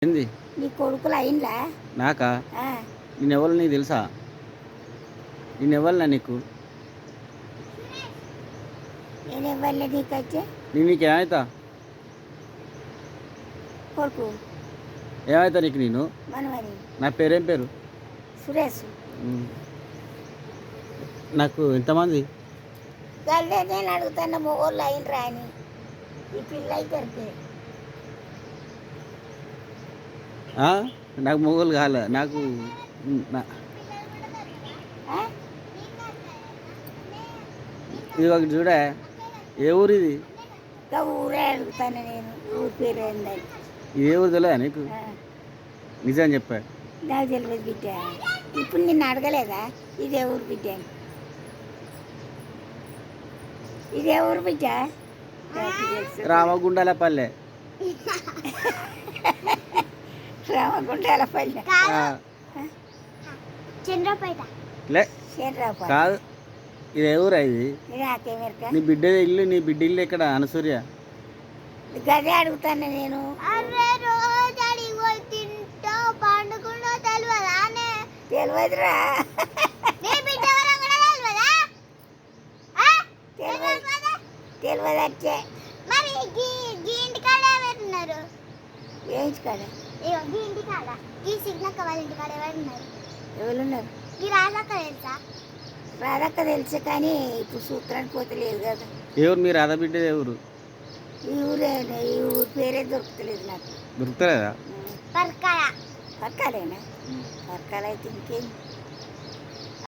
ఏంది నీ కొడుకులు అయిందా? నాకా? ఆ, నేనెవరు నీకు తెలుసా? నేనెవరినా నీకు? నేను ఇవ్వలే నీకైతే నీకేమవుతా? కొడుకు ఏమవుతా నీకు నేను? మనమని నా పేరేం పేరు? సురేష్. ఉమ్. నాకు ఎంతమంది? గల్లే నేను అడుగుతున్న మొగోళ్ళు అయినరా అని. ఈ పిల్ల అయితే ఆ? నాకు మొగోళ్ళు కాలే నాకు ఇది ఒకటి చూడే. ఏ ఊరు ఇది? ఇంకా ఊరే అడుగుతాను నేను, ఊరి పేరు ఏందని. ఏ ఊరు తెలియదా నీకు? నిజం చెప్పా. నాకు తెలియదు బిడ్డ. ఇప్పుడు నిన్ను అడగలేదా ఇదే ఊరు బిడ్డ అని? ఇదే ఊరు బిడ్డ రామగుండాలపల్లె. రామగుండాలపల్లి చంద్రపేట. లే చంద్రపేట కాదు, ఇది ఏ ఊరా ఇది? నాకేమెరక? నీ బిడ్డ ఇల్లు ఎక్కడ? అనసూర్య. గదే అడుగుతాను నేను. తెలియదురా. తెలియదు వచ్చే వేయించుకాడ ఎవరున్నారు? రాధక్క తెలుసు కానీ ఇప్పుడు సూత్రానికి పోతలేదు కదా. ఎవరు మీ రాధా బిడ్డ? ఎవరు? ఈ ఊరే, ఈ ఊరి పేరే దొరుకుతలేదు నాకు. దొరుకుతలేదా? పర్కాలేనా? పర్కాలు అయితే ఇంకేం